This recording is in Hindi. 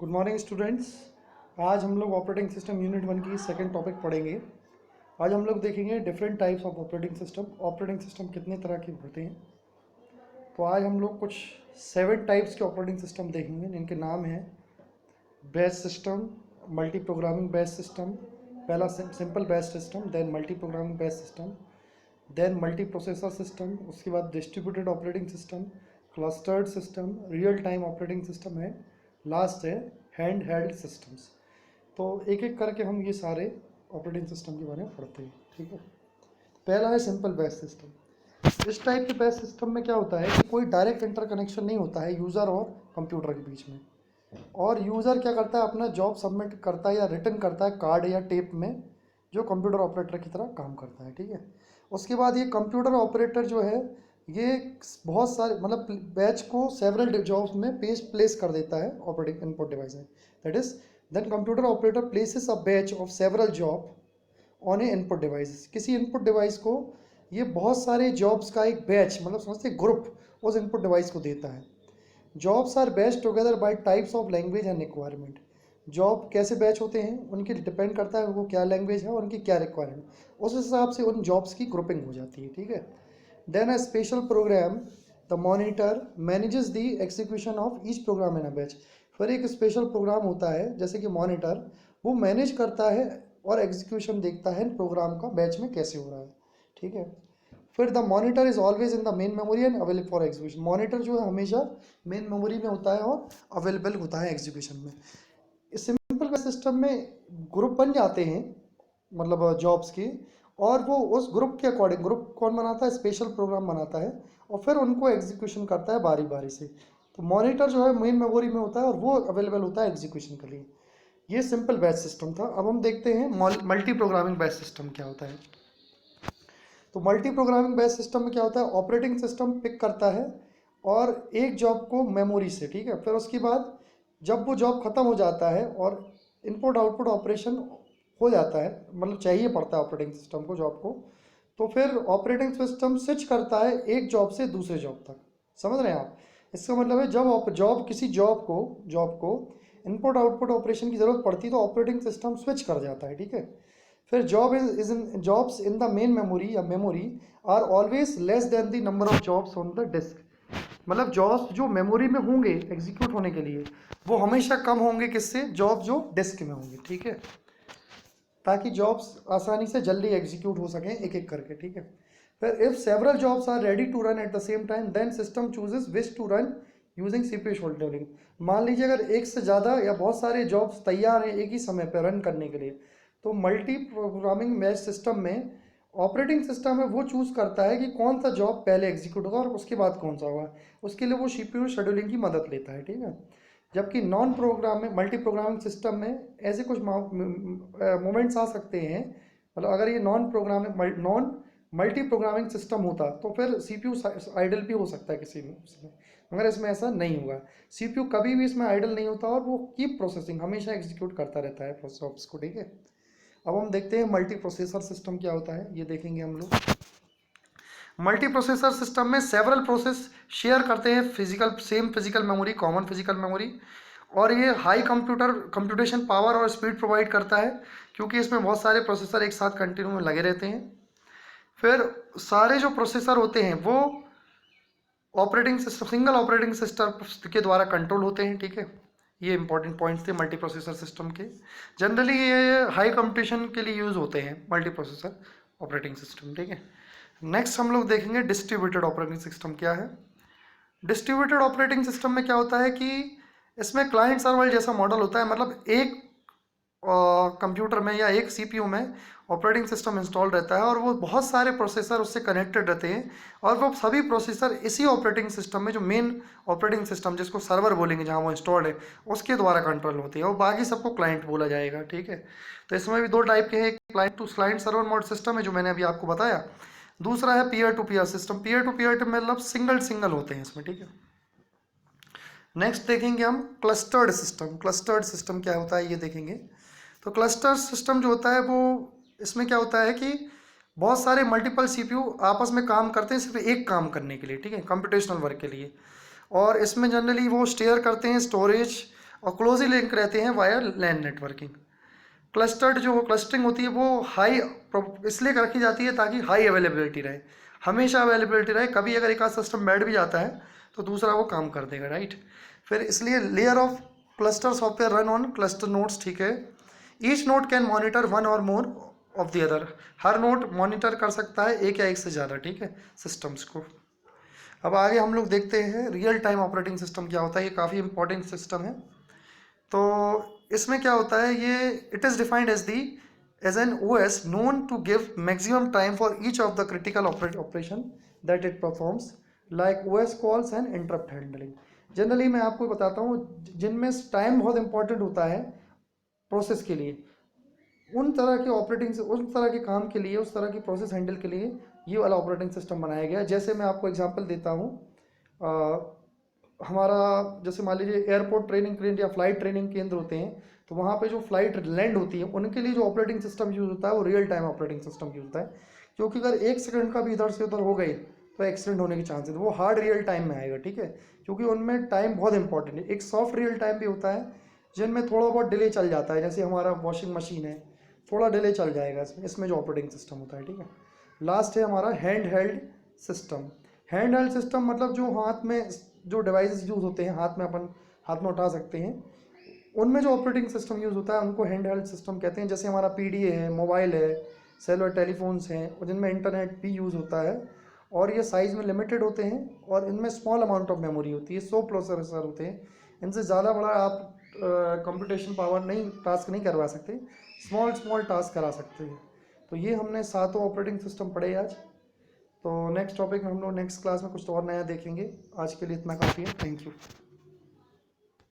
Good morning students. आज हम लोग ऑपरेटिंग सिस्टम यूनिट 1 की सेकंड टॉपिक पढ़ेंगे। आज हम लोग देखेंगे different types of operating system. Operating system कितने तरह के होते हैं, तो आज हम लोग कुछ 7 टाइप्स के ऑपरेटिंग सिस्टम देखेंगे, जिनके नाम हैं batch system, multi programming batch system, पहला simple batch system, then multi programming batch system, then multi processor system, उसके बाद distributed operating system, clustered system, real time operating system है, लास्ट है हैंड हेल्ड सिस्टम्स। तो एक एक करके हम ये सारे ऑपरेटिंग सिस्टम के बारे में पढ़ते हैं, ठीक है। पहला है सिंपल बैच सिस्टम। इस टाइप के बैच सिस्टम में क्या होता है कि कोई डायरेक्ट इंटरकनेक्शन नहीं होता है यूज़र और कंप्यूटर के बीच में, और यूज़र क्या करता है, अपना जॉब सबमिट करता है या रिटर्न करता है कार्ड या टेप में, जो कंप्यूटर ऑपरेटर की तरह काम करता है, ठीक है। उसके बाद ये कंप्यूटर ऑपरेटर जो है, ये बहुत सारे मतलब बैच को सेवरल जॉब्स में प्लेस कर देता है ऑपरेटिंग इनपुट डिवाइस में। That is then computer operator places a batch of several job on a input device. किसी इनपुट डिवाइस को ये बहुत सारे जॉब्स का एक बैच, मतलब समझते ग्रुप, उस इनपुट डिवाइस को देता है। Jobs are batch together by types of language and requirement. Job कैसे बैच होते हैं, उनके डिपेंड करता है वो क्या लैंग्वेज है और उनकी क्या रिक्वायरमेंट, उस हिसाब से उन जॉब्स की ग्रुपिंग हो जाती है, ठीक है। Then a special program the monitor manages the execution of each program in a batch. फिर एक स्पेशल प्रोग्राम होता है जैसे कि मॉनिटर, वो मैनेज करता है और एग्जीक्यूशन देखता है प्रोग्राम का बैच में कैसे हो रहा है, ठीक है। फिर the monitor is always in the main memory and available for execution. Monitor जो है हमेशा मेन मेमोरी में होता है और अवेलेबल होता है एग्जीक्यूशन में। इस सिंपल सिस्टम में ग्रुप बन जाते हैं, मतलब जॉब्स की, और वो उस ग्रुप के अकॉर्डिंग, ग्रुप कौन बनाता है, स्पेशल प्रोग्राम बनाता है, और फिर उनको एग्जीक्यूशन करता है बारी बारी से। तो मॉनिटर जो है मेन मेमोरी में होता है और वो अवेलेबल होता है एग्जीक्यूशन के लिए। ये सिंपल बैच सिस्टम था। अब हम देखते हैं मल्टी प्रोग्रामिंग बैच सिस्टम क्या होता है। तो मल्टी प्रोग्रामिंग बैच सिस्टम में क्या होता है, ऑपरेटिंग सिस्टम पिक करता है और एक जॉब को मेमोरी से, ठीक है, फिर उसके बाद जब वो जॉब खत्म हो जाता है और इनपुट आउटपुट ऑपरेशन हो जाता है, मतलब चाहिए पड़ता है ऑपरेटिंग सिस्टम को जॉब को, तो फिर ऑपरेटिंग सिस्टम स्विच करता है एक जॉब से दूसरे जॉब तक। समझ रहे हैं आप? इसका मतलब है जब जॉब किसी जॉब को इनपुट आउटपुट ऑपरेशन की ज़रूरत पड़ती है तो ऑपरेटिंग सिस्टम स्विच कर जाता है, ठीक है। फिर jobs in the main memory या memory are always less than the number of jobs on the disk. मतलब जॉब्स जो मेमोरी में होंगे एग्जीक्यूट होने के लिए, वो हमेशा कम होंगे किससे, जॉब जो डिस्क में होंगे, ठीक है, ताकि जॉब्स आसानी से जल्दी एग्जीक्यूट हो सकें एक एक करके, ठीक है। फिर if several jobs are ready to run at the same time then system chooses which to run using CPU scheduling. मान लीजिए अगर एक से ज़्यादा या बहुत सारे जॉब्स तैयार हैं एक ही समय पर रन करने के लिए, तो मल्टी प्रोग्रामिंग बैच सिस्टम में ऑपरेटिंग सिस्टम है वो चूज़ करता है कि कौन सा जॉब पहले एग्जीक्यूट होगा और उसके बाद कौन सा होगा। उसके लिए वो सीपीयू शेड्यूलिंग की मदद लेता है, ठीक है। जबकि नॉन प्रोग्राम में मल्टी प्रोग्रामिंग सिस्टम में ऐसे कुछ मोमेंट्स आ सकते हैं, मतलब अगर ये नॉन मल्टी प्रोग्रामिंग सिस्टम होता तो फिर सीपीयू आइडल भी हो सकता है किसी में उसमें, मगर इसमें ऐसा नहीं होगा। सीपीयू कभी भी इसमें आइडल नहीं होता और वो कीप प्रोसेसिंग हमेशा एग्जीक्यूट करता रहता है प्रोसेस को, ठीक है। अब हम देखते हैं मल्टी प्रोसेसर सिस्टम क्या होता है, ये देखेंगे हम लोग। मल्टी प्रोसेसर सिस्टम में सेवरल प्रोसेस शेयर करते हैं same physical memory, common physical memory, और ये हाई कंप्यूटेशन पावर और स्पीड प्रोवाइड करता है क्योंकि इसमें बहुत सारे प्रोसेसर एक साथ कंटिन्यू में लगे रहते हैं। फिर सारे जो प्रोसेसर होते हैं वो सिंगल ऑपरेटिंग सिस्टम के द्वारा कंट्रोल होते हैं, ठीक है। ये इंपॉर्टेंट पॉइंट्स थे मल्टी प्रोसेसर सिस्टम के। जनरली ये हाई कंप्यूटेशन के लिए यूज़ होते हैं मल्टी प्रोसेसर ऑपरेटिंग सिस्टम, ठीक है। नेक्स्ट हम लोग देखेंगे डिस्ट्रीब्यूटेड ऑपरेटिंग सिस्टम क्या है। डिस्ट्रीब्यूटेड ऑपरेटिंग सिस्टम में क्या होता है कि इसमें क्लाइंट सर्वर जैसा मॉडल होता है, मतलब एक कंप्यूटर में या एक सीपीयू में ऑपरेटिंग सिस्टम इंस्टॉल रहता है और वो बहुत सारे प्रोसेसर उससे कनेक्टेड रहते हैं, और वो सभी प्रोसेसर इसी ऑपरेटिंग सिस्टम में, जो मेन ऑपरेटिंग सिस्टम जिसको सर्वर बोलेंगे जहाँ वो इंस्टॉल्ड है, उसके द्वारा कंट्रोल होती है, और बाकी सबको क्लाइंट बोला जाएगा, ठीक है। तो इसमें भी दो टाइप के हैं, एक क्लाइंट सर्वर मोड सिस्टम है जो मैंने अभी आपको बताया, दूसरा है peer to peer system. Peer to peer मतलब सिंगल होते हैं इसमें, ठीक है। नेक्स्ट देखेंगे हम क्लस्टर्ड सिस्टम। क्लस्टर्ड सिस्टम क्या होता है ये देखेंगे। तो क्लस्टर सिस्टम जो होता है वो, इसमें क्या होता है कि बहुत सारे मल्टीपल सीपीयू आपस में काम करते हैं सिर्फ एक काम करने के लिए, ठीक है, कंप्यूटेशनल वर्क के लिए, और इसमें जनरली वो शेयर करते हैं स्टोरेज और क्लोजली लिंक रहते हैं वाया लैन नेटवर्किंग। क्लस्टर्ड जो क्लस्टरिंग होती है वो हाई इसलिए रखी जाती है ताकि हाई अवेलेबिलिटी रहे, हमेशा अवेलेबिलिटी रहे, कभी अगर एक आध सिस्टम बैठ भी जाता है तो दूसरा वो काम कर देगा, राइट। फिर इसलिए layer of cluster software run on cluster nodes, ठीक है। Each node can monitor one or more of the other, हर नोड मॉनिटर कर सकता है एक या एक से ज़्यादा, ठीक है, सिस्टम्स को। अब आगे हम लोग देखते हैं रियल टाइम ऑपरेटिंग सिस्टम क्या होता है। ये काफ़ी इंपॉर्टेंट सिस्टम है। तो इसमें क्या होता है, ये it is defined as an OS known to give maximum time for each of the critical operation that it performs like OS calls and interrupt handling. Generally मैं आपको बताता हूँ जिनमें टाइम बहुत इंपॉर्टेंट होता है प्रोसेस के लिए, उन तरह के उस तरह के काम के लिए, उस तरह की प्रोसेस हैंडल के लिए ये वाला ऑपरेटिंग सिस्टम बनाया गया है। जैसे मैं आपको एग्जांपल देता हूँ, हमारा जैसे मान लीजिए एयरपोर्ट ट्रेनिंग केंद्र या फ्लाइट ट्रेनिंग केंद्र होते हैं, तो वहाँ पे जो फ्लाइट लैंड होती है उनके लिए जो ऑपरेटिंग सिस्टम यूज़ होता है वो real time operating system use होता है, क्योंकि अगर 1 सेकंड का भी इधर से उधर हो गई तो एक्सीडेंट होने के चांसेस, वो हार्ड रियल टाइम में आएगा, ठीक है, क्योंकि उनमें टाइम बहुत इंपॉर्टेंट है। एक सॉफ्ट रियल टाइम भी होता है जिनमें थोड़ा बहुत डिले चल जाता है, जैसे हमारा वॉशिंग मशीन है, थोड़ा डिले चल जाएगा इसमें जो ऑपरेटिंग सिस्टम होता है, ठीक है। लास्ट है हमारा hand held system. Hand held system मतलब जो हाथ में जो डिवाइसेस यूज़ होते हैं, अपन हाथ में उठा सकते हैं, उनमें जो ऑपरेटिंग सिस्टम यूज़ होता है उनको हैंड हेल्ड सिस्टम कहते हैं। जैसे हमारा PDA है, मोबाइल है, सेलुलर टेलीफोन्स हैं, और जिनमें इंटरनेट भी यूज़ होता है, और ये साइज़ में लिमिटेड होते हैं और इनमें स्मॉल अमाउंट ऑफ मेमोरी होती है, 100 प्रोसेसर होते हैं। इनसे ज़्यादा बड़ा आप कंप्यूटेशन पावर टास्क नहीं करवा सकते, स्मॉल टास्क करा सकते हैं। तो ये हमने 7 ऑपरेटिंग सिस्टम पढ़े आज। तो नेक्स्ट टॉपिक में हम लोग नेक्स्ट क्लास में कुछ और नया देखेंगे। आज के लिए इतना काफ़ी है, थैंक यू।